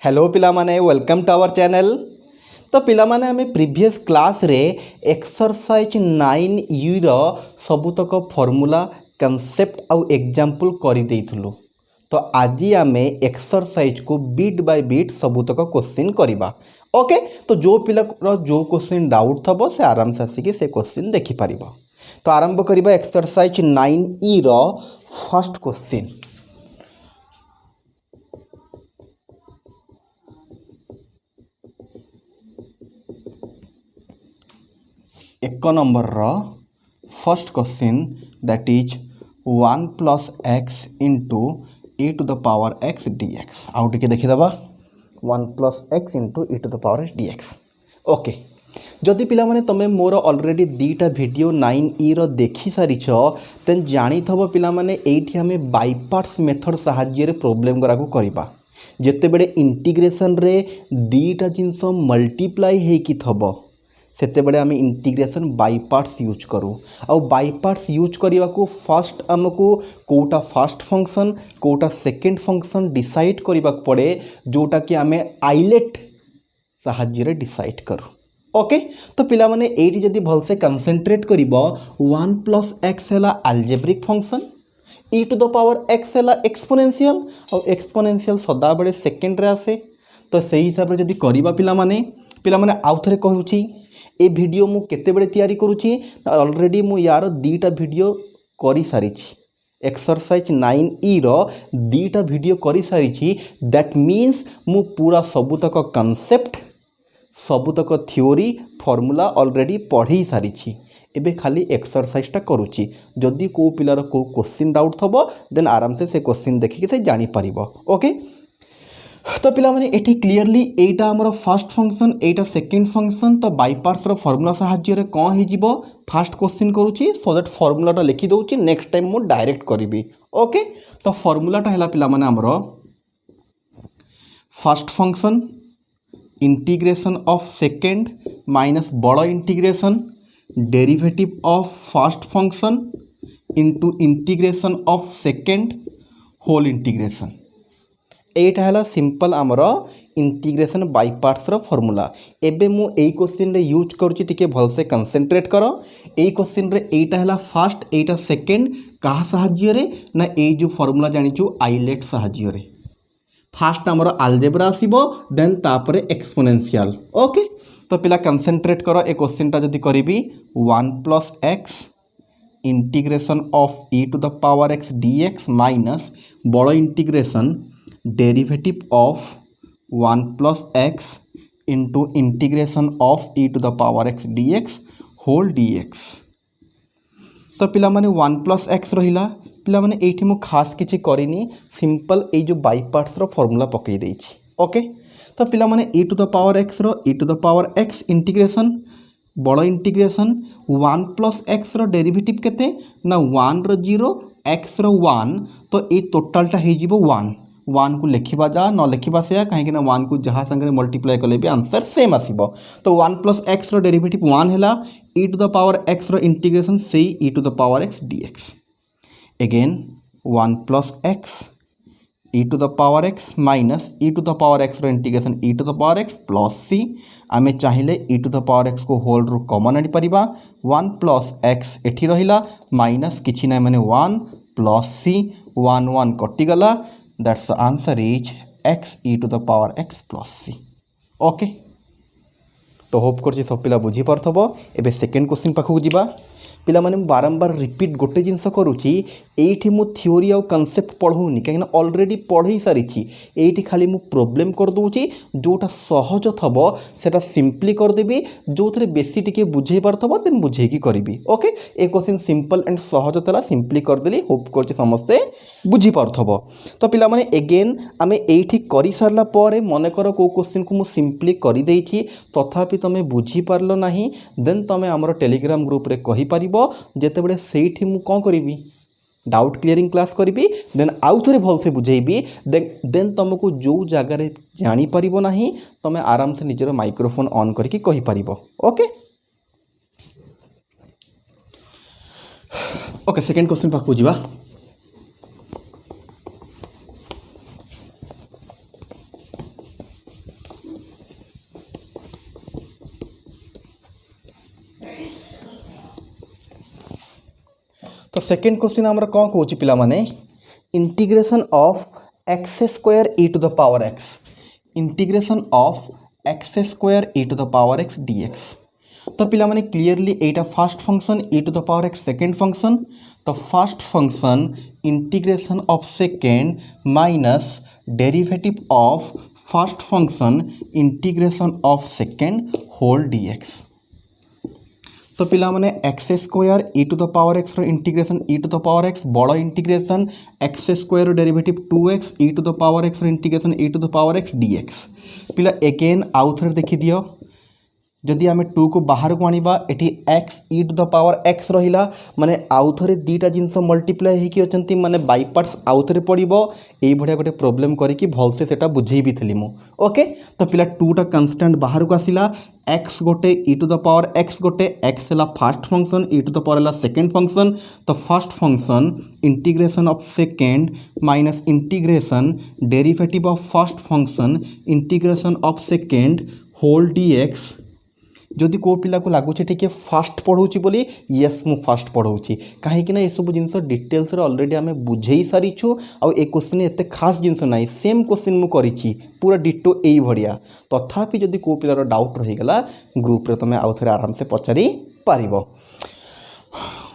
Hello पिला माने welcome to our channel. तो पिला माने हमें प्रीवियस क्लास रे एक्सरसाइज 9 रो सबुतक फॉर्मूला कांसेप्ट आउ एग्जांपल करि देइथुलु। तो आज आमे एक्सरसाइज को बीट बाय बीट सबुतक क्वेश्चन करिबा। ओके, तो जो पिला रो जो क्वेश्चन डाउट थबो से आराम से आसी से क्वेश्चन देखि परिबो। तो आरंभ करिबा एक्सरसाइज 9 रो फर्स्ट क्वेश्चन। एक नंबर रो first question that is 1 plus x into e to the power x dx। आउ टिके देखिदेबा 1 plus x into e to the power dx। Okay, जदि पिला माने तमे मोर ऑलरेडी दीटा वीडियो 9e रो देखि सारिछ तेन जानी थबो पिला माने एठी हमें बाय पार्ट्स मेथड सहाय्य रे प्रॉब्लम करा को करिबा। जेते बेडे इंटीग्रेशन रे दीटा जिंस मल्टीप्लाई हे कि थबो सेते बेडे आम इंटीग्रेशन बाय पार्ट्स यूज करूँ। आउ बाय पार्ट्स यूज करने को फास्ट आमको कोटा फर्स्ट फंक्शन कोटा सेकेंड फंक्शन डिसाइड करने पड़े जोटा कि आम आइलेट साहाय्य डिसाइड करूँ। ओके, तो पिला माने एठी जदि भलसे कंसंट्रेट करिबो 1 प्लस एक्स है algebraic function, e to the power x है एक्सपोनेंशियल और एक्सपोनेंशियल सदा बेले सेकेंड रे आसे। तो सही हिसाब से जदि करिबा पिला माने आउ थरे कहूची ए वीडियो मु केते बेले तैयारी करूची ऑलरेडी मु यार दीटा वीडियो करी सारी एक्सरसाइज 9e रो दीटा वीडियो करी सारी। दैट मीन्स मु पूरा सबुतक कॉन्सेप्ट सबुतक थ्योरी फॉर्मूला ऑलरेडी पढ़ी सारी। एबे खाली एक्सरसाइजटा करूची। जदि को पिलार को क्वेश्चन डाउट थबो देन आराम से क्वेश्चन देखिके से जानी परिबो। ओके, तो पिला माने एठी क्लियरली एटा हमर फर्स्ट फंक्शन एटा सेकेंड फंक्शन। तो बाय पार्ट्स रो फार्मूला सहाय्य रे कोन हे जिवो फर्स्ट क्वेश्चन करूची सो दैट फार्मूलाटा लिखि दउची नेक्स्ट टाइम मु डायरेक्ट करिवि। ओके, तो फार्मूलाटा हैला पिला माने हमर first function integration of second minus बड़ integration derivative of first function into integration of second whole integration. एटा है सिंपल आमर इंटीग्रेशन बाय पार्ट्स रो फॉर्मूला। एबे मु एई क्वेश्चन रे यूज करूची टिके भलसे कंसंट्रेट करो। एई क्वेश्चन रे एटा है फर्स्ट एटा सेकेंड कहा सहाय्य रे ना ए जो फॉर्मूला जानिचु आइलेट सहाय्य रे। फर्स्ट आमर अलजेब्रा आसीबो देन तापरे एक्सपोनेंशियल। ओके, तो पिला कंसंट्रेट करो ए क्वेश्चन टा जदी करिवि 1 plus x integration of e to the power x dx minus बड़ integration derivative of 1 plus x into integration of e to the power x dx whole dx। तो पिला माने 1 प्लस एक्स रहिला पिला माने एठी मु खास किछि करिनी सिंपल ए जो बाय पार्ट्स रो फार्मूला पकई देछि। ओके, तो पिला माने e to the power x रो e to the power x integration बड़ इंटीग्रेशन 1 प्लस एक्स रो डेरिवेटिव केते ना 1 रो 0 x रो 1। तो ए टोटलटा हे जिवो 1 को लिखा जा न लिखा से कहीं 1 को जहाँ संगे मल्टीप्लाई कले भी आंसर सेम आसीबो। तो 1 प्लस एक्स रो डेरिवेटिव 1 है e to the power x रो इंटीग्रेशन से e to the power x dx। Again 1 plus x e to the power x minus e to the power x रो integration e to the power x plus c। आमे चाहिए e to the power x को whole रू common आनी परिबा 1 plus x एठी रहिला minus किछि ना माने 1 plus c 1 1 कटिगला। That's the answer is x e to the power x plus c। Okay, तो होप कर सब पिला बुझी पारथबो। एबे सेकेंड क्वेश्चन पाखु जिबा। पिला माने बारंबार रिपीट गोटे जिनस करूची एठी मु थ्योरी और कांसेप्ट पढौनी कहीं ऑलरेडी पढ़ी सारी। एठी खाली मु प्रॉब्लम कर दूची जोटा सहज थबो सेटा सिंपली कर देबी जो थरे बेसी टिके बुझे पारथबो देन बुझेकी करबी। Okay, A question simple and सहज तला सिंपली कर देली होप करची समस्ते बुझी पारथबो। तो पिला माने अगेन आमे एठी करि सारला परे मने कर को क्वेश्चन को मु सिंपली करि देइछि तथापि तमे बुझी पारलो नाही देन तमे हमर टेलीग्राम ग्रुप रे कहि परिबो जेते बेले सेठी मु कोन करिवि डाउट क्लियरिंग क्लास करी देन आउ थे भलसे बुझेबी देन तुमको जो जगार जापर ना तुम आराम से निजर माइक्रोफोन ऑन करके कहि परिबो। ओके ओके सेकेंड क्वेश्चन पाखु जीवा। तो सेकेंड क्वेश्चन आमर कौन कौच पिला माने integration of x square e to the power x integration of x square e to the power x dx. तो पिला माने क्लीयरली एटा first function e to the power x second function. तो first function integration of second minus derivative of first function integration of second whole dx. तो पिला माने x square e to the power x integration e to the power x बड़ integration x square derivative 2x e to the power x integration e to the power x dx. पिला again आउ थे देखी दियो जदि आम 2 को बाहर को आनिबा एठी x e to the power x रहिला माने आउ थे दीटा जिनस मल्टीप्लाई होकी अछंती माने बाय पार्ट्स आउ थे पड़िबो एई भडिया गोटे प्रॉब्लम करिकि भलसे सेटा बुझेई भी थली मु। ओके तो पिला 2 टा कांस्टेंट बाहर को आसिला x गोटे e to the power x गोटे x हला first function e to the power हला सेकेंड फंक्शन। तो first function integration of second minus integration derivative of first function integration of second whole dx. जदि को पिला को लगुच टे फास्ट पढ़ाऊँगी बोली येस मु फास्ट पढ़ाऊँगी कहीं ये सब जिन डिटेल्स ऑलरेडी आम बुझे सारीचु आउ ए क्वेश्चन एत खास जिनस ना सेम क्वेश्चन मुझे पूरा डिटो यही भाया तथापि जदि को पिलार डाउट रहीगला ग्रुप रे तुम आउ थे आराम से पचारि पार।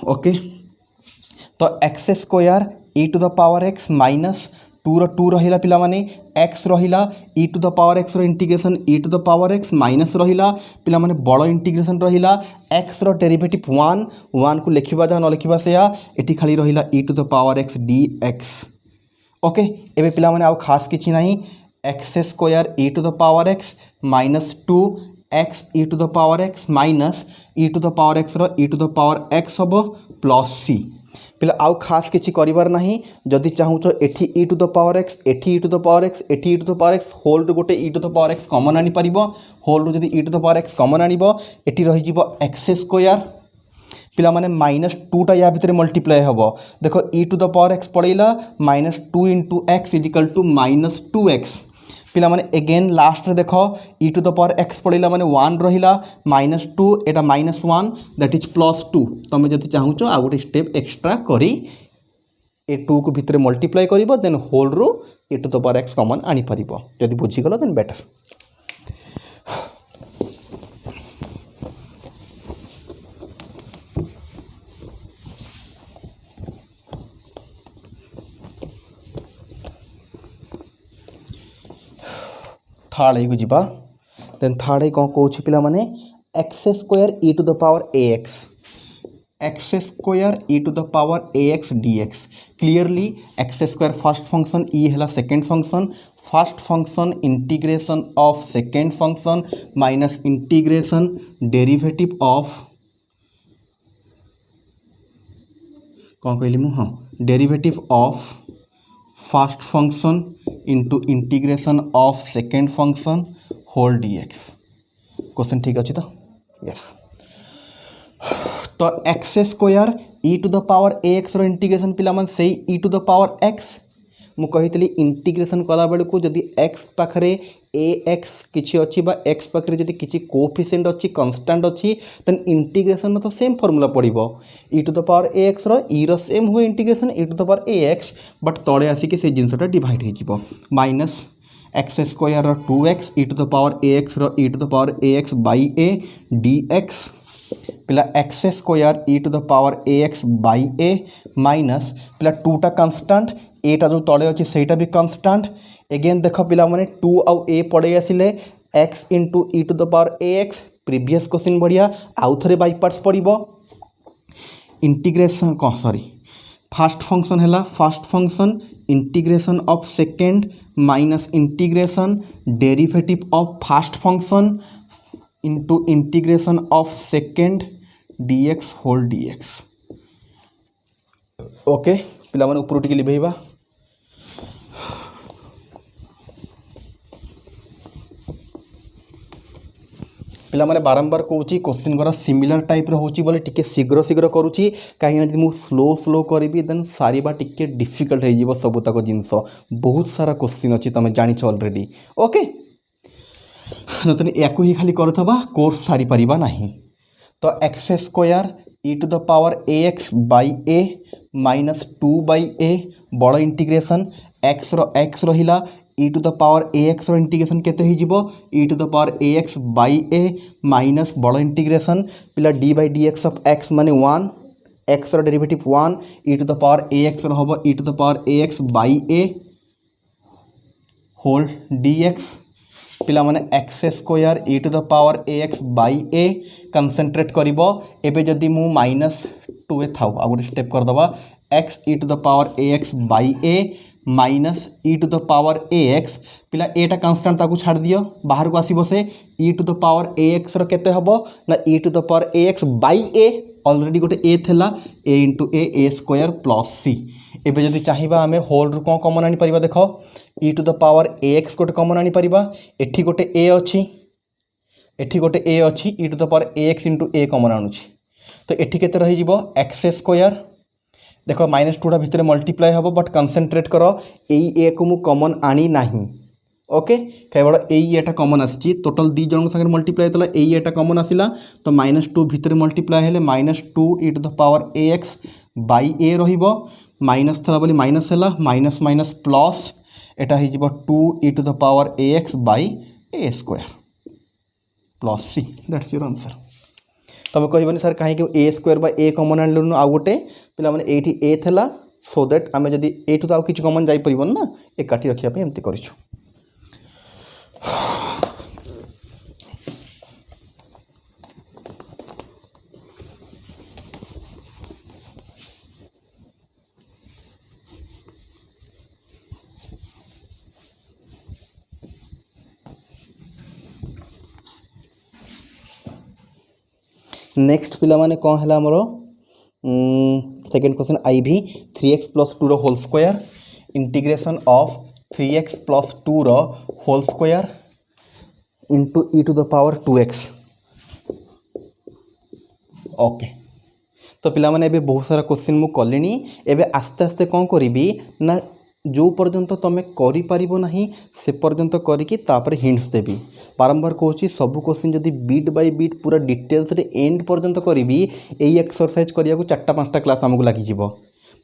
ओके तो x square e to the power x minus 2 रहिला पिला माने x रहिला e to the power x integration e to the power x minus रहिला पिला माने बड़ इंटीग्रेशन रहिला x डेरिवेटिव 1 को लिखिबा जा न लिखिबा से एटी खाली रहिला e to the power x dx। Okay एबे पिला माने आउ खास किछि नाही x square e to the power x minus 2x e to the power x minus e to the power x e to the power x हबो plus c। पिला आउ खास किछि करिवार नाही जदि चाहूच एठी e to the power x एठी e to the power x एठी e to the power x whole रु गोटे e to the power x common आनी परिबो होल रु जदि e to the power x common आनिबो एठी रहि जिवो एक्स स्क्वायर पिला माने माइनस 2 टा या भितरे मल्टीप्लाई हबो देखो e to the power x पड़ेला minus 2 into x equal to minus 2x। पिला माने एगेन लास्ट रे देखो e to the power x पड़ेला माने 1 रहिला minus 2 Etah minus 1 that is plus 2। तुम जदि चाहूच आ गोटे स्टेप एक्स्ट्रा करी ए 2 को भितर मल्टीप्लाई करिवो देन होल रु e to the power x common आनी परिबो जदि बुझी गलो देन बेटर। थर्ड को जीवा देन थर्ड कौन कौच पिला माने x square e to the power x square e to the power x dx. Clearly x square first function e है second function first function integration of second function minus integration derivative of कौन कहली मु हाँ derivative of first function into integration of second function whole dx. Question ठीक अच्छे तो yes. तो x square e to the power x integration पिला मन से ई टू द पावर एक्स मु कही इंटीग्रेशन कला बेलू जदि एक्स पाखरे ए एक्स किसी अच्छी एक्स पाखे जदि किसी कोफिशिएंट अच्छी कन्स्टांट अच्छी देन इंटीग्रेशन तो सेम फॉर्मूला पड़ो e to the power a x e same हुए integration e to the power a x but तले आसिक से जिनसा डिवाइड हो minus x square 2x e to the power a x e to the power a x by a d x पिला x square e to the power a x by a minus पिला 2 टा constant एटा जो तले अच्छे सहीटा भी constant eigen देख पिला माने 2 आउ ए पड़े आसिले x into e to the power a x previous question बढ़िया आउ थे बाई पार्ट्स पड़ो इंटीग्रेशन कौन सॉरी फर्स्ट फंक्शन है first function integration of second minus integration derivative of first function into integration of second dx whole dx. Okay पिला माने ऊपर टिके लिभेइबा पिला माने बारंबार कहूँ क्वेश्चन गुरा सिमिलर टाइप होची बोले टिके शीघ्र शीघ्र करूची कहीं जब मुझे स्लो स्लो करी देन सारिबा टिके डिफिकल्ट हो सब तक जिनस बहुत सारा क्वेश्चन अच्छी तुम जानी ऑलरेडी। ओके नतन या ही खाली करथबा कोर्स सारी परिबा नहीं। तो x square e to the power ax by a minus 2 by a बड़ इंटीग्रेशन x रहिला e to the power ax रो इंटीग्रेशन केते ही जीवो e to the power ax by a minus बड़ इंटीग्रेशन पिला d by dx of x माने 1 x रो derivative 1 e to the power ax रो होबो e to the power ax by a whole dx पिला माने x square e to the power ax by a concentrate करिवो एबे जदी मु माइनस 2 ए थाउ आ गोटे स्टेप कर दबा x e to the power ax by a minus e to the power ax पिला एटा कांस्टेंट ताकू छाड़ दियो बाहर को आसीबो से e to the power ax रो केते हबो ना e to the power ax by a already गोटे a थेला a into a square plus c एबे जदी चाहिबा हमें होल रु कोन कॉमन आनी परिबा देखो e to the power ax गोटे कॉमन आनी परिबा एठी गोटे a अछि एठी गोटे a अछि e to the power ax into a common आनुछि तो एठी केते रहि जिवो x स्क्वायर देखो माइनस 2 भितर मल्टीप्लाई हम बट कंसंट्रेट करो ए को मु कॉमन आनी नहीं ओके केवल एटा कॉमन आसी टोटल दी जन संगे मल्टीप्लाई होता एटा कॉमन आसला तो माइनस 2 भितर मल्टीप्लाई हेले minus 2 e to the power ax by a रहिबो माइनस थला बोली माइनस हैला माइनस माइनस प्लस एटा ही जिवो 2 e to the power ax by a square plus c that's your answer तुम कहबनी सर कहीं a square by a common आनलु आउ गोटे पिला माने एठी ए थला सो दैट आमे जदी एठु तो आउ किछ कॉमन जाई परिबन ना एकाठी रखिया पे एमती करिछु नेक्स्ट पिला माने कौन है आमर सेकेंड क्वेश्चन आई भी 3x प्लस 2 रो whole square integration of 3x plus 2 रो whole square into e to the power 2x okay तो पिला माने एबे बहुत सारा क्वेश्चन मु कलिनी एबे आस्ते आस्ते कौन करी ना जो पर्यंत तुम करि पारिबो नहीं से पर्यंत करिकी तापर हिंट्स देबी बारंबार कहूँ सब क्वेश्चन जदि बीट बाय बीट पूरा डिटेल्स रे एंड पर्यंत करी यही एक्सरसाइज करिया को 4-5टा क्लास आमको लगी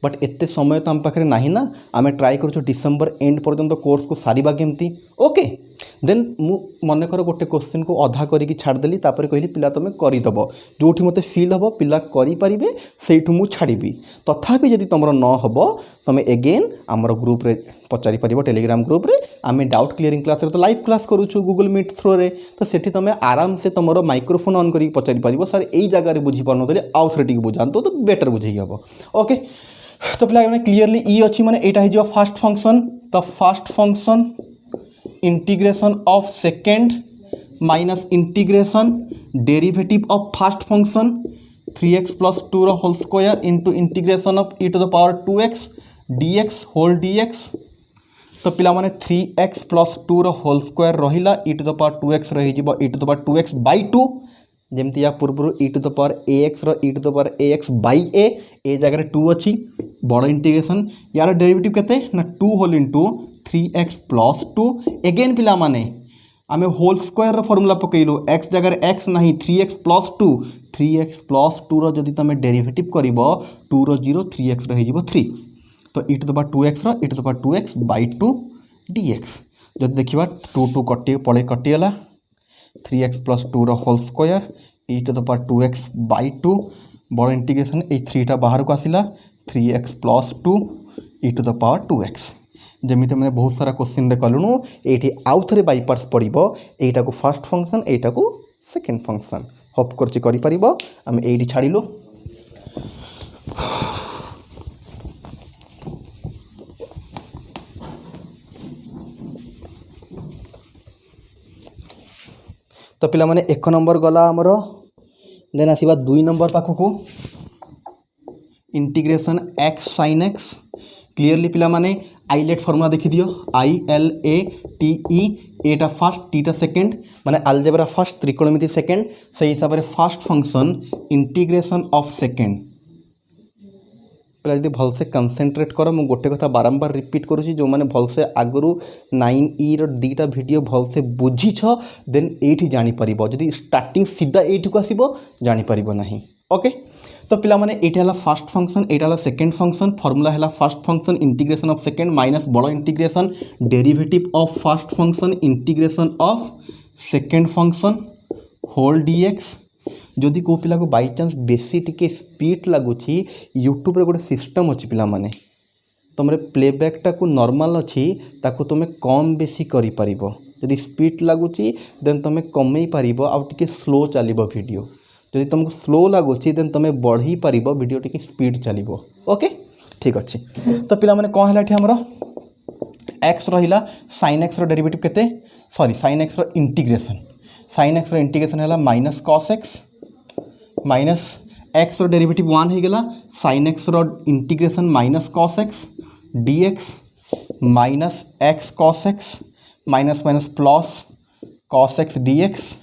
बट एते समय तो आम पाखे ना ना आम ट्राए कर डिसेम्बर एंड पर्यंत कोर्स को सारिबा केमती ओके देन मु मन कर गोटे क्वेश्चन को अधा करके छाड़देली तापर कहली पिला तुम करदेव जो मते फील हम पिला करें से छाड़ी तथापि जदि तुम न हम तुम एगेन आमर ग्रुप रे पचारि पार टेलीग्राम ग्रुप रे आम डाउट क्लीयरिंग क्लास तो लाइव क्लास करूँ गूगल मीट थ्रो रे तो सेठी तुम आराम से तुम माइक्रोफोन ऑन करके पचारि पार सर यही जगह बुझी पार नी आउ थे बुझातु तो बेटर बुझे हम ओके तो पिला क्लीयरली ई अच्छी माने एटा हो फास्ट फंक्शन तो fast function integration of second minus integration derivative of fast function 3x plus 2 रो whole square into integration of e to the power 2x dx whole dx तो पिला माने 3x प्लस 2 रो होल स्क्वायर रहिला e to the power 2x रही जिवो e to the power 2x by 2 जमती या पूर्व e to the power ax रो e to the power ax by a जगह 2 अच्छी बड़ इंटीग्रेशन यार डेरिवेटिव केते ना 2 whole into 3x plus 2 eigen पिला माने आमे whole square rho formula पकेइलो x जगह x नहीं 3x प्लस 2 रो जदि तुम डेरिवेटिव करिवो 2 रो 0 3x रही जिवो 3 तो e to the power 2x रो e to the power 2x by 2 dx जदि देखिबा 2 2 कटि पळे कटिला 3x प्लस 2 रो whole square e to the power 2x by 2 बड़ इंटीग्रेशन ए 3टा बाहर को आसिला 3x plus 2 e to the power 2x जमीते मैंने बहुत सारा क्वेश्चन रे कलुनु एठी आउ थरे बाई पार्ट्स पड़िबो एटा को फर्स्ट फंक्शन एटा को सेकंड फंक्शन होप करछि करि परिबो हम एठी छाडिलु तो पिला माने 1 नंबर गला हमर देन आसीबा 2 नंबर पाखकू integration x sin x clearly पिला माने आइलेट फॉर्मूला देखि दियो ILATE एटा फर्स्ट टीटा सेकेंड माने अलजेब्रा फर्स्ट त्रिकोणमिति सेकेंड से हिसाब से first function integration of second जब भल से कंसंट्रेट कर मु गोटे कथा बारंबार रिपीट करुँची जो मैंने भल से आगु 9E रो वीडियो भल से बुझी छ देन एठी जानी परिबो जदि स्टार्टिंग सीधा एठी को आसीबो जानी परिबो नहीं ओके तो पिला माने एटा हला फर्स्ट फंक्शन एटा हला सेकंड फंक्शन फॉर्मूला हला first function integration of second minus बड़ integration derivative of first function integration of second function whole dx. जदि को पिला को बाय चांस बेसी टिके स्पीड लगुच यूट्यूब रे गोटे सिस्टम अच्छी पिला माने तुम प्लेबैकटा को नॉर्मल अच्छी ताकू तुम कम बेसी करि परिबो। जदि स्पीड लगुच देन तुम कमे पारिबो आउ टिके स्लो चलिबो वीडियो। जदि तुमको स्लो लगुच देन तुम बढ़ी पारिबो वीडियो टिके स्पीड चलिबो। ओके ठीक अच्छे। तो पिला माने कौन है हमर एक्स रहिला sin x रो डेरिवेटिव केते सॉरी sin x रो इंटीग्रेशन sin x रो इंटीग्रेशन है minus cos x minus x रो डेरिवेटिव 1 हो गला sin x रो integration minus cos x dx minus x cos x minus minus plus cos x dx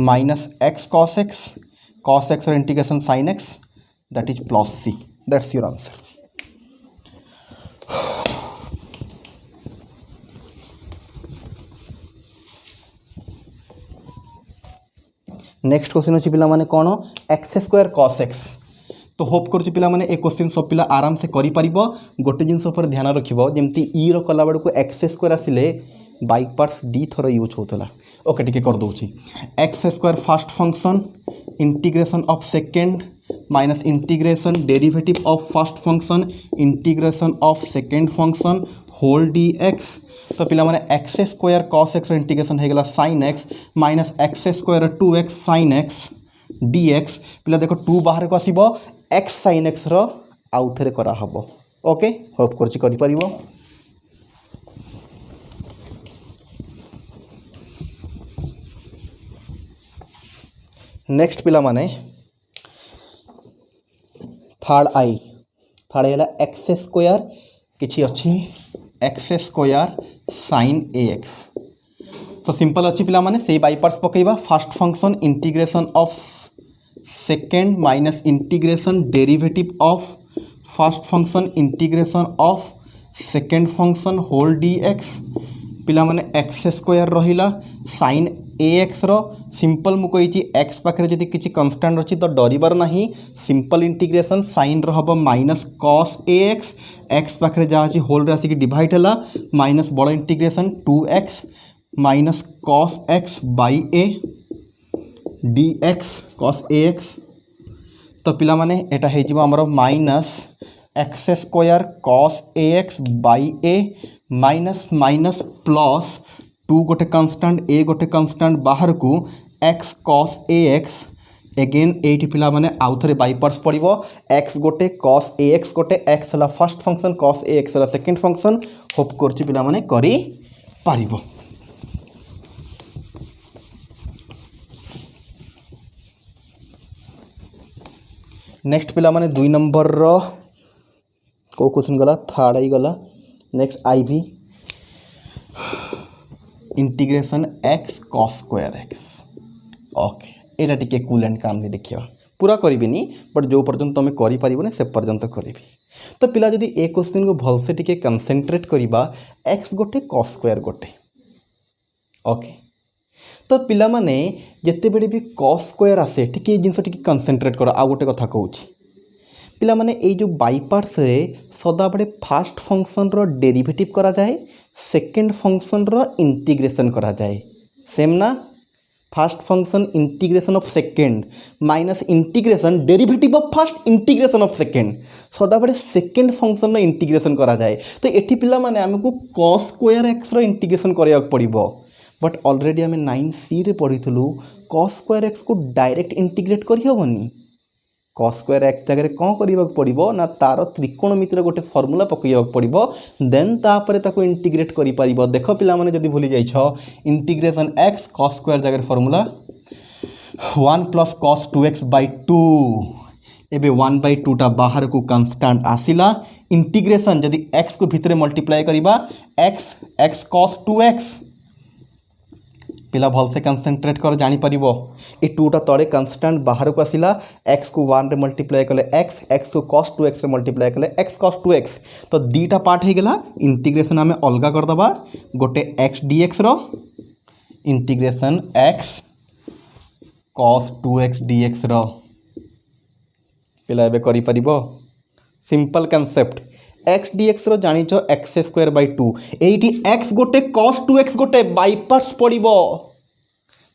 minus x cos x रो integration sin x that is plus c। That's your answer. Next question अच्छी पिला माने कौन x square cos x. तो hope करुच्ची पिला माने ए question सब पिला आराम से करि परिबो। गोटे जिनस पर ध्यान रखिबो जेमती ई रो कला बेड़ को एक्स स्क्वायर आसिले बाई पार्ट्स डी थर यूज होतला। ओके टिके कर दोछि x square first function integration of second minus integration derivative of first function integration of second function whole d x. तो पिला माने x square cos x integration हो गला sin x minus x square 2x sin x dx। पिला देखो 2 बाहर को आसीबो x sin x रो आउ थरे करा हबो। ओके होप करछि करि परिबो। नेक्स्ट पिला माने थर्ड आई हला एक्स स्क्वायर किछि अछि एक्स स्क्वायर sin ax। तो सिंपल अच्छी पिला माने से बाई पार्ट्स पकेबा first function integration of second minus integration derivative of first function integration of second function whole dx। पिला माने एक्स स्क्वायर रहिला sin ax रो सिंपल मु कहि एक्स पाखरे जदि किछि कांस्टेंट अछि तो डरिबार नाही सिंपल इंटीग्रेशन sin रो हबो माइनस cos ax एक्स पाखरे जा अछि होल रे आसी कि डिवाइड हला माइनस बड़ integration 2x minus cos x by a dx cos ax। तो पिला माने एटा हे जिवो हमरो minus x square cos ax by a minus minus plus 2 गोटे कांस्टेंट a गोटे कांस्टेंट बाहर को x cos ax एगेन एटी पिला माने आउ थरे बाई पार्ट्स पड़िबो x गोटे cos ax गोटे x हला फर्स्ट फंक्शन cos ax हला सेकंड फंक्शन। होप करछि पिला माने करि पारिबो। नेक्स्ट पिला माने 2 नंबर रो को क्वेश्चन गला थर्ड आई गला नेक्स्ट आई भी integration x cos square x। Okay एटा टिके कूल एंड काम नहीं देखिए पूरा करिबिनी बट जो पर्यंत तुम करि परिबोनी से पर्यंत करिबी। तो पिला जदि ए क्वेश्चन को भल से टिके कंसंट्रेट करिबा x गोटे cos स्क्वायर गोटे। ओके तो पिला माने जते बेडे भी cos स्क्वायर आसे टिके जिंस टिके कंसंट्रेट कर आ गोटे कथा कहूची पिला माने ए जो बाई पार्ट्स रे सदा बड़े फर्स्ट फंक्शन रो डेरिवेटिव करा जाए सेकंड फंक्शन रो इंटीग्रेशन करा जाए सेम ना। First function integration of second minus integration derivative of first integration of second सदा बड़े सेकंड फंक्शन रो इंटीग्रेशन करा जाए। तो एठी पिला माने हमको cos स्क्वायर x रो इंटीग्रेशन करिया पड़िबो बट ऑलरेडी आम 9C रे पढ़ीथलु cos स्क्वायर x को डायरेक्ट इंटीग्रेट करि होबनी। cos स्क्वायर x जगह कौन करने पड़ो ना तार त्रिकोणमितिर गोटे फर्मूला पकड़ पड़ो देन तापर ताको इंटीग्रेट करि परिबो। देख पिला माने जदि भूली जाइछ इंटीग्रेशन x cos स्क्वायर जगह formula 1 plus cos 2x by 2 एबे 1 बाई 2 टा बाहर को कांस्टेंट आसिला इंटीग्रेशन जदि x को भितर मल्टीप्लाई करिबा x cos 2x पिला भल से कंसंट्रेट कर जानी परिबो ए 2 टा तळे कांस्टेंट बाहर को आसिला x को 1 रे मल्टीप्लाई कले x को cos 2x रे मल्टीप्लाई कले x cos 2x। तो दीटा पार्ट हे गेला इंटीग्रेशन आमे अलगा कर दबा गोटे x dx रो integration x cos 2x dx रो पिला एबे करि परिबो सिंपल कांसेप्ट एक्स dx रो जानिछ एक्स स्क्वायर बाय 2 एठी एक्स गोटे cos 2x गोटे बाय पार्ट्स पड़िबो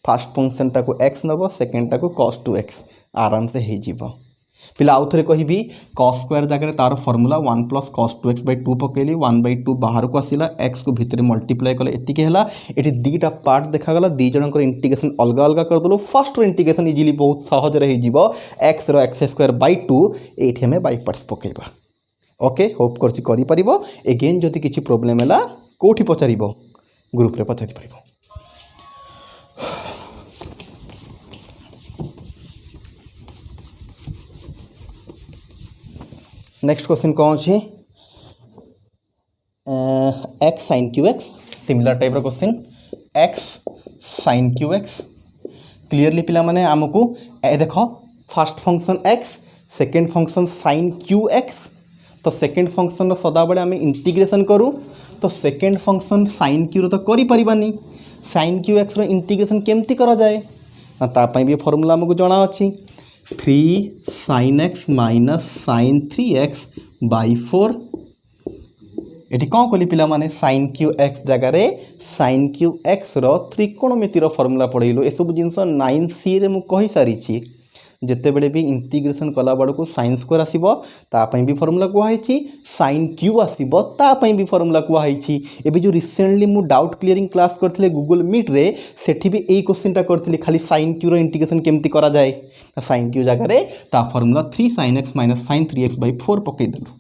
फर्स्ट फंक्शन टाको एक्स नब सेकेंड टाको cos 2x आराम से हो जीवो पिला आउ थे कहि cos स्क्वायर जगह तार फॉर्मूला 1 + cos 2x बाय 2 पकेली 1/2 बाहर को आसिला x को भितर मल्टीप्लाई कले एतिक हैला एठी दीटा पार्ट देखा गला दी जनकर इंटीग्रेशन अलग अलग कर दलो फर्स्ट रो इंटीग्रेशन इजीली बहुत सहज रे हो जीवो x रो x स्क्वायर बाय 2 एठी हमें बाय पार्ट्स पकेबा ओके होप करछि करि परिबो अगेन जदि किछि प्रॉब्लम हैला कोठी पचारिबो ग्रुप रे पचारि परिबो नेक्स्ट क्वेश्चन कौन अच्छे x sin qx similar type question x sin qx clearly पिला माने आमको देख first function x second function sin qx तो सेकेंड फंक्शन सदा बेले आम इंटीग्रेशन करूँ तो सेकेंड फंक्शन sin q तो करि परिबानी sin qx रो इंटीग्रेशन केमती करा जाए ना तापाई भी फॉर्मूला हमको जଣା अछि 3 sin x minus sin 3x by 4 एटी कौन कली पिला माने sin qx जगह sin qx रो त्रिकोणमितिर फॉर्मूला पढ़ेलु ए सब जिनस 9c रे मु कहि सारी छी जेते बेले भी इंटीग्रेशन कला बड़ को sin स्क्वायर आसीबो ता पई भी फॉर्मूला को आइछि sin q आसीबो ता पई भी फॉर्मूला को आइछि एबे जो रिसेंटली मु डाउट क्लियरिंग क्लास करथिले गूगल मीट रे सेठी भी एई क्वेश्चन टा करथिली खाली sin q रो इंटीग्रेशन केमती करा जाए sin q जगह रे ता formula 3 sin x minus sin 3x by 4 पकई देलु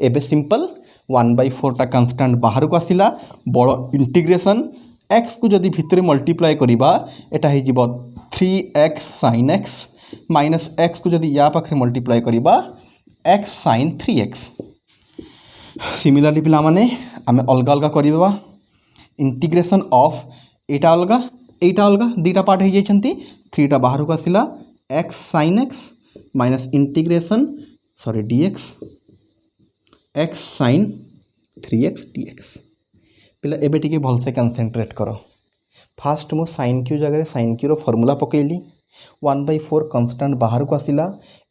एबे सिंपल 1/4 टा कांस्टेंट बाहर को आसिला बड़ इंटीग्रेशन x को जदि भितर मल्टीप्लाई करिबा एटा हे जिवो 3x sin x minus x को जदि या पाखे मल्टीप्लाई करिबा x sin 3x सिमिलरली पिला माने आमे अलग अलग करिबा इंटीग्रेशन ऑफ एटा अलग दीटा पार्ट हो जाइछंती 3 टा बाहर को आसिला x sin x minus integration sorry dx x sin 3x dx पिला एबे टिके भल से कंसंट्रेट करो फास्ट मु sin q जगह sin q रो फॉर्मूला पकेली 1/4 कांस्टेंट बाहर को आसिला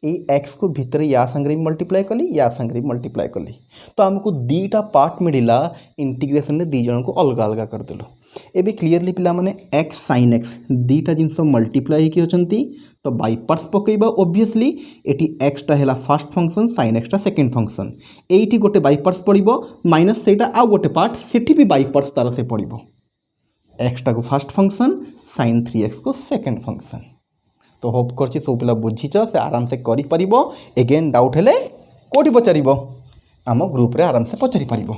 ए x को भीतर या संगे मल्टीप्लाई कली या संगे मल्टीप्लाई कली तो हमको दीटा पार्ट मिला इंटीग्रेशन ने दी जन को अलग अलग कर देलो एबे क्लियरली पिला माने x sin x दीटा जिनस मल्टीप्लाई कि होचंती तो बाय पार्ट्स पकेबा ऑब्वियसली एटी x टा हैला फर्स्ट फंक्शन sin x टा सेकंड फंक्शन एटी गोटे बाय पार्ट्स पड़िबो माइनस सेटा आ गोटे पार्ट सेठी भी बाय पार्ट्स तार से पड़िबो x टा को फर्स्ट फंक्शन sin 3x को सेकंड फंक्शन तो होप करछि सब पिला बुझिछ से आराम से करि परिबो अगेन डाउट हेले कोठी पचारिबो आम ग्रुप रे आराम से पचारि परिबो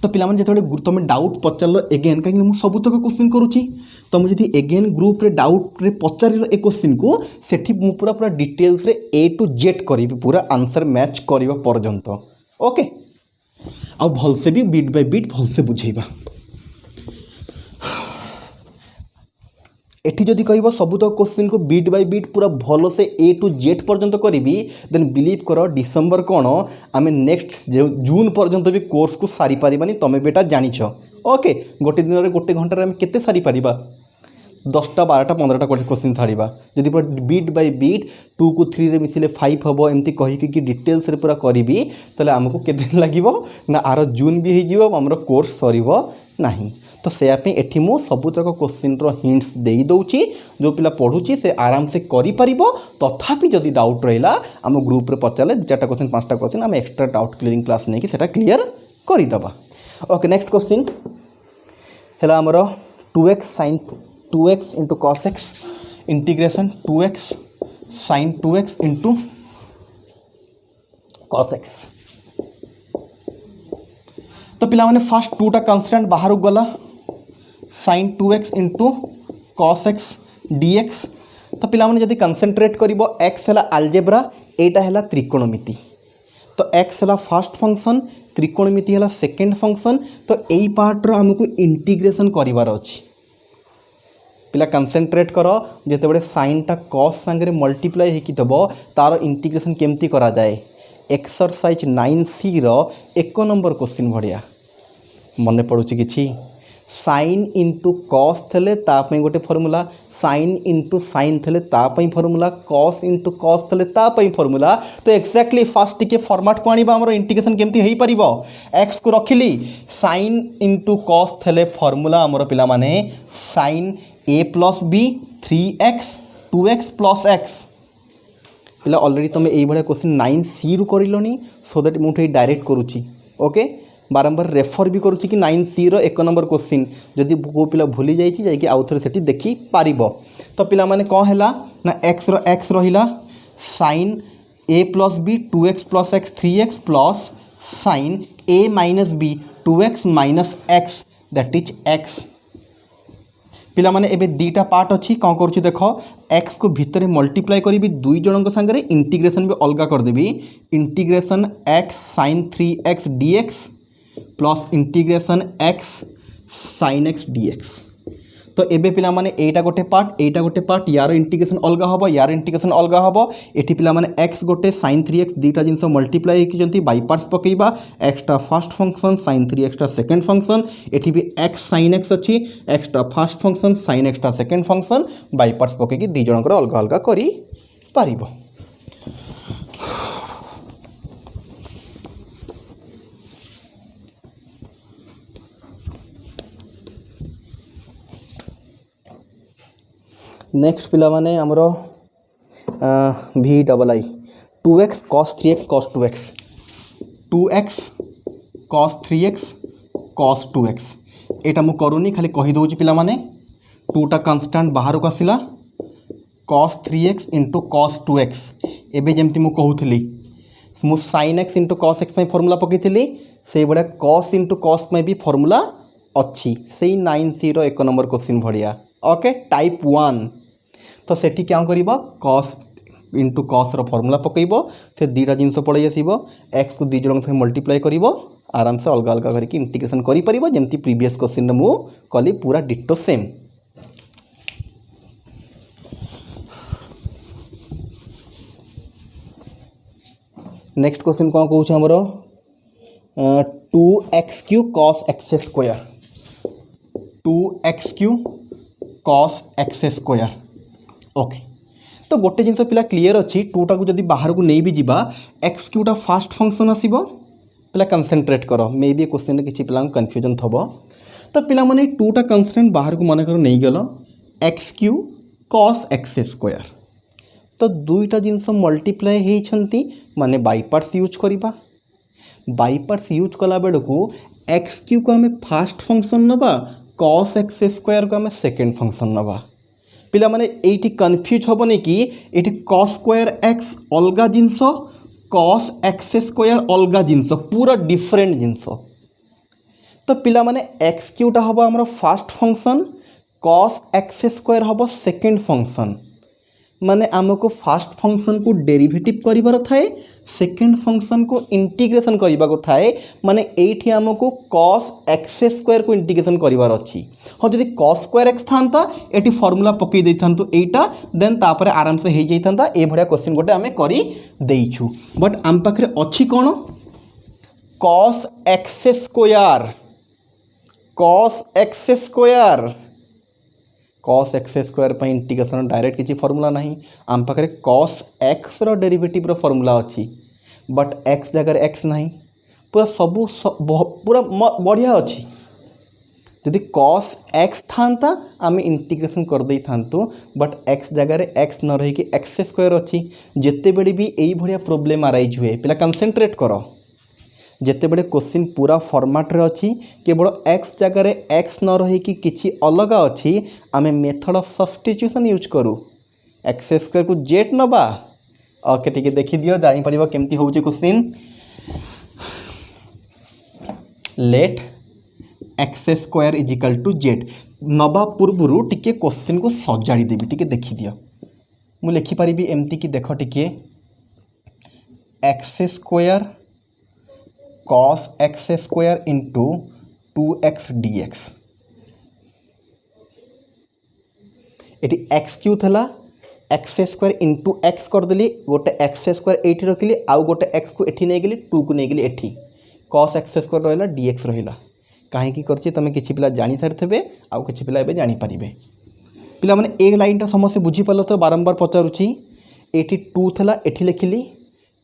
तो पिला मन जेतबे तुम डाउट पचारलो अगेन कहीं मुझे सबुतक क्वेश्चन करुच्ची तुम जब अगेन ग्रुप रे डाउट रे पचार ए क्वेश्चन को सेठी पूरा पूरा डिटेल्स रे A to Z करी पूरा आंसर मैच करवा पर्यंत ओके आ भल से भी बिट बाय बिट भल से बुझेबा एठी जदि कहब सबुत क्वेश्चन को बिट बाय बिट पूरा भल से A to Z पर्यंत करी देन बिलीव कर डिसेम्बर कौन आम नेक्स्ट जून पर्यंत भी कोर्स को सारी पारिबानी तमें बेटा जानिछ ओके गोटे दिन में गोटे घंटे आम केते सारी पारिबा 10टा 12टा 15टा क्वेश्चन छाड़ा जदि पूरा बिट बाय बिट 2 को 3 रे मिसिले 5 हम एमती कहीकि डिटेल्स रे पूरा करी ताले आमको केते दिन लगिवो ना आर जून भी हो आमर कोर्स सरिबो नाही तो से एठी मु सबुतक क्वेश्चन रो हिंट्स देई दउची जो पिला पढ़ुची से आराम से करि परिबो तथापि जदि डाउट रहिला आम ग्रुप रे पचारले 4टा क्वेश्चन 5टा क्वेश्चन आम एक्स्ट्रा डाउट क्लियरिंग क्लास नेकी सेटा क्लियर करि दबा ओके नेक्स्ट क्वेश्चन हैला हमर 2x sin 2x into cos x integration 2x sin 2x into cos x तो पिला माने फर्स्ट 2टा कांस्टेंट बाहर गला sin 2x into cos x dx तो पिला माने जदि कंसंट्रेट करिवो x हला अलजेब्रा एटा हला त्रिकोणमिति तो x हला फर्स्ट फंक्शन त्रिकोणमिति हला सेकंड फंक्शन तो एई पार्ट रो हमको इंटीग्रेशन करिवार अछि पिला कंसंट्रेट कर जेते बड़े sin टा cos संगे मल्टीप्लाई हेकि तबो तार इंटीग्रेशन केमती करा जाए एक्सरसाइज 9C रो 1 नंबर क्वेश्चन भड़िया मन पड़ुछि किछि साइन इंटू कॉस थे ताप गोटे फर्मूला, साइन इंटू साइन थे ताप फर्मूला, कॉस इंटू कॉस थे ताप फर्मूला। तो एक्जाक्टली फास्ट टिके फॉर्मेट को आनिबा हमरो इंटीग्रेशन केमती हेई परिबो। एक्स को रखिली साइन इंटू कॉस थे फर्मूला हमरो पिला माने साइन ए plus B 3x 2x plus x. पिला ऑलरेडी तुम ये भाया क्वेश्चन 9C रु करलोनी, सो दैट मुझे डायरेक्ट करुच्ची। ओके बारंबार रेफर भी करुच्ची कि 9C रो 1 नंबर क्वेश्चन जदि को पिला भूली जाइए जाकि आउ थे सेठी देखि पारिबो। तो पिला माने कौन है ना एक्स रहिला sine A plus b 2x plus x 3x plus sine a minus b 2x minus x that is x. पिला माने एबे दीटा पार्ट अच्छी कौन करुच्ची देख एक्स को भितर मल्टीप्लाई करी दुई जन सागर इंटीग्रेशन भी अलग करदेवी। Integration x sine 3x dx plus integration x sine x dx। तो एबे पिला माने एटा गोटे पार्ट यार इंटीग्रेशन अलग हम यार इंटीग्रेशन अलग हम। एटी पिला माने एक्स गोटे साइन 3x दीटा जिनस मल्टीप्लाई होती बाई पार्ट्स पकेबा। एक्सटा first function sine 3x second function, एटी भी एक्स साइन एक्स अच्छी एक्सटा फर्स्ट फंक्शन साइन एक्सटा सेकेंड फंक्शन बाई पार्ट्स पकईकि दी जनकर अलग अलग करि पारिबो। नेक्स्ट पिला माने हमरो VII 2x cos 3x cos 2x 2x cos 3x cos 2x एटा मु करूनी खाली कही दउची पिला माने 2टा कांस्टेंट बाहर को आसिला cos 3x into cos 2x। एबे जेमती मु कहूथली मु sin x into cos x में फॉर्मूला पकईथली से बड़ा cos इंटू cos में भी फॉर्मूला अच्छी से 9C रो 1 नंबर क्वेश्चन भड़िया। ओके टाइप 1 तो सेठी क्या करिबो cos इंटू cos रो फॉर्मूला पकईबो से दीटा जिनस पड़े आसीबो एक्स को दी जन से मल्टीप्लाई करिबो आराम से अलग अलग करके इंटीग्रेशन करि परिबो जेमती प्रीवियस क्वेश्चन मु कली पूरा डिटो सेम। नेक्स्ट क्वेश्चन कौन कहूँ हमरो 2x³ cos x square 2x³ cos x square. Okay तो गोटे जिनस पिला क्लीयर अच्छी 2टा को जब बाहर को नहीं भी जीवा x³ फास्ट फंक्शन आसीबो। पिला कंसंट्रेट करो मे बी क्वेश्चन किसी पिला कन्फ्यूजन थबो। तो पिला माने 2टा कंस्टेंट बाहर को मन कर नहीं गलो x³ cos x स्क्वायर। तो दुईटा जिनस मल्टीप्लाई होइछंती माने बाई पार्ट्स यूज करिबा। बाई पार्ट्स यूज कला बेड़ को x³ को हमें फास्ट फंक्शन नबा cos x स्क्वायर को हमें सेकेंड फंक्शन नबा। पिला माने एठी कन्फ्यूज होबनी कि एठी cos स्क्वायर x अलगा जिनस cos x स्क्वायर अलगा जिनस पूरा डिफरेंट जिनस। तो पिला माने x³ हम हमरो first function cos x square हम सेकेंड फंक्शन माने आमको फास्ट फंक्शन को डेरिवेटिव करिबार थाए सेकेंड फंक्शन को इंटीग्रेशन करिबाको थाए माने एठी आमको cos x स्क्वायर को इंटीग्रेशन करिबार अछि। हाँ जदि cos स्क्वायर x थांता एटी फॉर्मूला पकई दे थांतु एटा देन तापरे आराम से हे जाई थांता। ए भडिया क्वेश्चन गोटे आमे करि देइछु बट आम पाखरे अछि कोन cos x square cos x square पर इंटीग्रेशन डायरेक्ट किसी फॉर्मूला नहीं आम पाखे cos x रो डेरिवेटिव रो फॉर्मूला अच्छी बट x जगह x नहीं पूरा सबू पूरा बढ़िया अच्छी। जदि cos x थांता आम इंटीग्रेशन कर दे थांतु बट x जगह x न रही कि x स्क्वायर अच्छी। जिते बड़ी भी यही भाया प्रोब्लेम आराइज हुए पिला कंसंट्रेट करो जिते बड़े क्वेश्चन पूरा फॉर्मेट रे अच्छी केवल x जगह x न रही कि किसी अलग अच्छी आमे मेथड ऑफ सब्स्टिट्यूशन यूज करू x स्क्वायर को जेट नबा। ओके ठीक है देखि दियो जानि परिबो केमती होउची question. Let x square is equal to z नबा पूर्व टिके क्वेश्चन को सजाड़ी देबी टिके देखि दियो मु लिखि परिबी एमती कि देखो टिके x square cos x square into 2x dx ये x³ थला x स्क्वायर इंटू x करदेली गोटे x स्क्वायर एठी रखिली आउ गोटे x को एठी नहीं गली 2 को नहीं गली एठी cos x स्क्वायर रहिला dx रहिला कहीं करछि तुम किछि पिला जानि सारिथे आउ किछि पिला एबे जानि परिबे। पिला माने ए लाइनटा समस्या बुझी पालो तो बारंबार पचारुछि। एठी 2 थला एठी लिखिली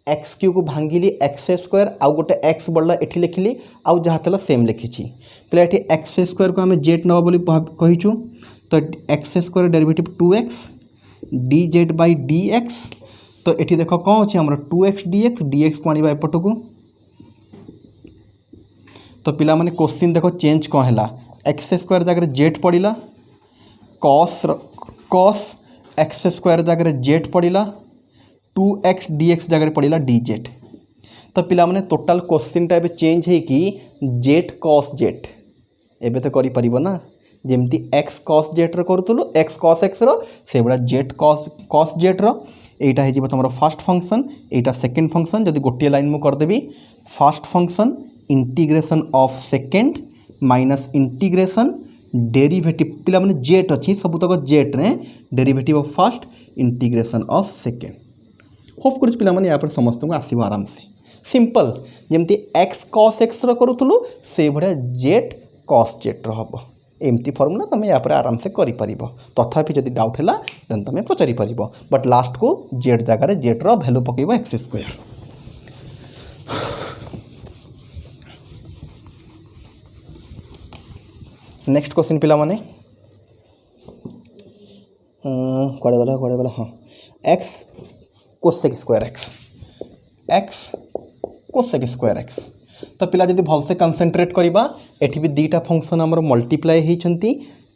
एक्स क्यू को भांगिली एक्स स्क्वायर आउ गोटे एक्स बढ़ला एठी लिखिली आउ जहाँ थला सेम लिखिछि। पिला एठी एक्स स्क्वायर को आमे जेड नवा बोली कहिछु तो x square derivative 2x dz by dx। तो एठी देखो कौन अच्छे आमर 2x dx को आनिबा एपट को। तो पिला माने क्वेश्चन देखो चेंज कौन है एक्स स्क्वायर जगह जेड पड़िला cos एक्स स्क्वायर जगह जेड पड़िला 2x dx जगह पड़िला dz। तो पिला माने टोटल क्वेश्चन टा चेंज है कि जेड cos जेड एबे तो करि परिबो ना जेमती एक्स cos जेड रो करथुलु एक्स cos एक्स रो से बडा जेड cos जेड रो एटा हे जिवो तमरो फर्स्ट फंक्शन एटा सेकंड फंक्शन। जदि गोटे लाइन मु कर देबी first function integration of second minus integration derivative पिला माने जेट अछि सब तक जेट रे derivative of first integration of second. Hope कर पिला माने या पर समस्त को आसीबो आराम से सिंपल जेमती एक्स cos एक्स रो करूथुलु से बडा जेड cos जेड रो हबो। एमती फॉर्मूला तुम या पर आराम से करि परिबो। तथापि जदि डाउट हैला देन तुम पचारि परिबो बट लास्ट को जेड जगह जेड रो वैल्यू पकेबो एक्स स्क्वायर। नेक्स्ट क्वेश्चन पिला माने कोड़े गला हाँ x cosec square x cosec square x. तो पिला जदि भलसे कंसंट्रेट करबा एठी भी दीटा फंक्शन हमर मल्टीप्लाई होइछंती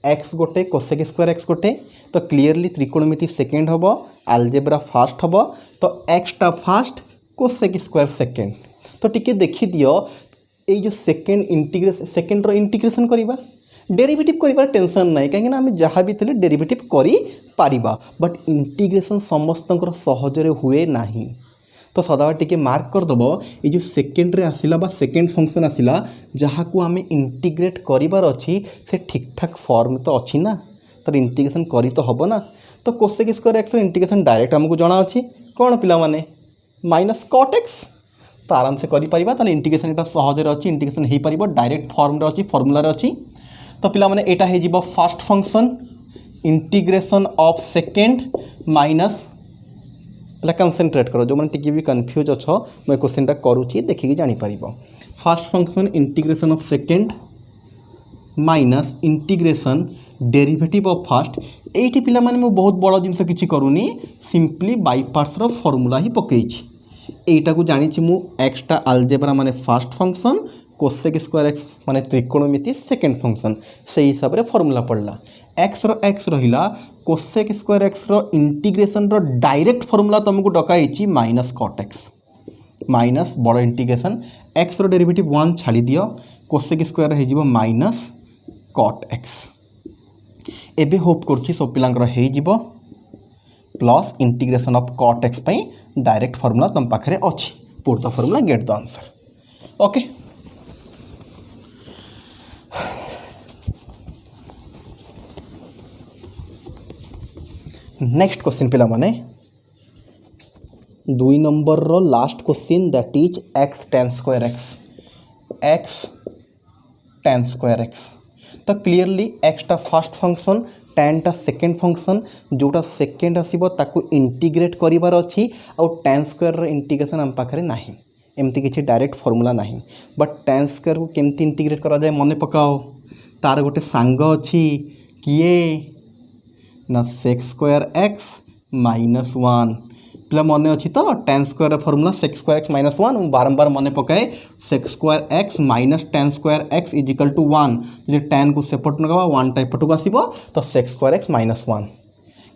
एक्स गोटे कोसेक स्क्वायर एक्स गोटे। तो क्लियरली त्रिकोणमिति सेकेंड हबो अलजेब्रा फास्ट हबो तो एक्स टा फास्ट कोसेक स्क्वायर सेकेंड। तो टिके देखि दियो ए जो सेकेंड इंटीग्रेशन सेकेंड रो इंटीग्रेशन करबा डेरिवेटिव करिबार टेंशन नाही कहीं आम जहाँ भी थे डेरिवेटिव करि पारिबा बट इंटीग्रेशन समस्तंकर सहजरे हुए नाही। तो सदाबा टिके मार्क करदेव ये जो सेकेंड रे आसिला बा सेकेंड फंक्शन आसिला जहाँ को आम इंटीग्रेट करिबार अछि से ठीक ठाक फॉर्म तो अच्छी ना तर इंटीग्रेशन करी तो हबो ना। तो cosec square x integration direct आमको जना अच्छी कौन पिला माने माइनस कॉट एक्स तो आराम से करि परिबा ताले इंटीग्रेशन एटा सहजरे अच्छी इंटीग्रेशन हो पारिबो डायरेक्ट फॉर्म रे अच्छी फॉर्मूला रे अच्छी। तो पिला माने एटा हे जिवो first function integration of second minus पहले कंसंट्रेट करो जो मैंने टिके भी कन्फ्यूज अच्छो मैं क्वेश्चन टा करूची देखिए जानी पारिबो। First function integration of second minus integration derivative of first एटी पिला माने मैं बहुत बड़ जिनस किछि करूनी सिंपली बाय पार्ट्स रो फार्मूला ही पकेइछि। एटा को जानिछि मु एक्स टा अलजेब्रा माने first function cosec square x माने त्रिकोणमिति सेकेंड फंक्शन से हिसाब रे फार्मूला पड़ला एक्स रहिला कोसेक स्क्वायर एक्स रो इंटीग्रेशन रो डायरेक्ट फार्मूला तुमको डकाइछि माइनस कॉट एक्स माइनस बड़ इंटीग्रेशन एक्स रो डेरिवेटिव 1 छाड़ी दियो कोसेक स्क्वायर हे जिवो माइनस कॉट एक्स। एबे होप करछि सब पिलांकर हे जिवो plus integration of cot x पई डायरेक्ट फार्मूला तुम पाखरे अछि put the formula get the answer okay. Next question पिला माने 2 नंबर रो last question that is x tan square x tan square x. तो क्लियरली एक्स टा फर्स्ट फंक्शन tan टा सेकेंड फंक्शन जोटा सेकेंड आसीबो ताकू इंटीग्रेट करिवार अछि आ tan स्क्वायर रो इंटीग्रेशन हम पाखरे नाही एमती किछि डायरेक्ट फार्मूला नाही बट tan स्क्वायर को केमती इंटीग्रेट करा जाय मने पकाओ तार गोटे सांग अछि किए ना सेक्स स्क्वायर एक्स माइनस 1 पिला मन अच्छी तो tan square formula sec square x minus 1 बारंबार मन पकाए sec square x minus tan square x is equal to 1 जब tan को सेपट नगवा 1 टाइप पटक आसो तो सेक्स स्क्वायर एक्स माइनस 1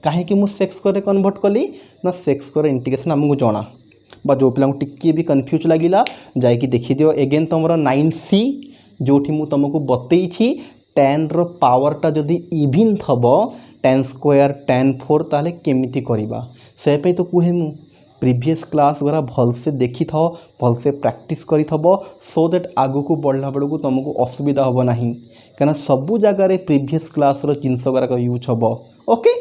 कहीं मुझे सेक्स स्क्वायर कन्वर्ट कली ना सेक्स स्क्वायर इंटीग्रेशन आमको जना बा जो पिला टिके भी कन्फ्यूज लगिला जाइए देखी दियो एगेन तुम 9C जोठी मु तुमको बतई tan रो पावरटा जदि इविन थब tan स्क्वायर tan 4 ताले केमिति करिबा से पे तो कुहे मु प्रीवियस क्लास गुरा भलसे देखि थो भलसे प्रैक्टिस करि थबो सो दैट आगु को बढ़ला बड़को तुमको असुविधा होबो नाही कना सबु जगह रे प्रीवियस क्लास रो जिंस गुरा को यूज होबो ओके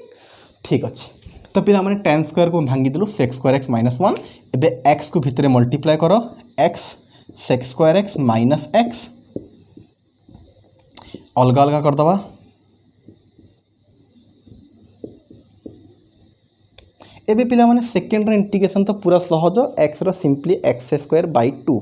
ठीक अछि। तो पिला माने tan स्क्वायर को भांगी दिलु सेक्स स्क्वायर एक्स माइनस 1 एबे x को भितरे मल्टीप्लाई करो x sex square x minus x अलग अलग करदे एबे पिला माने सेकेंड इंटीग्रेशन तो पूरा सहज x simply x square by 2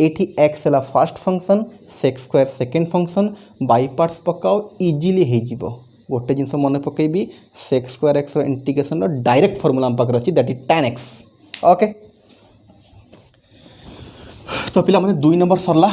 एठी एक्स है first function sec square second function by parts पकाओ इजिली हो गोटे जिनस मन पकईबी sec square x integration direct formula हम पाखे अच्छी that is tan x okay. तो पिला माने 2 नंबर सरला।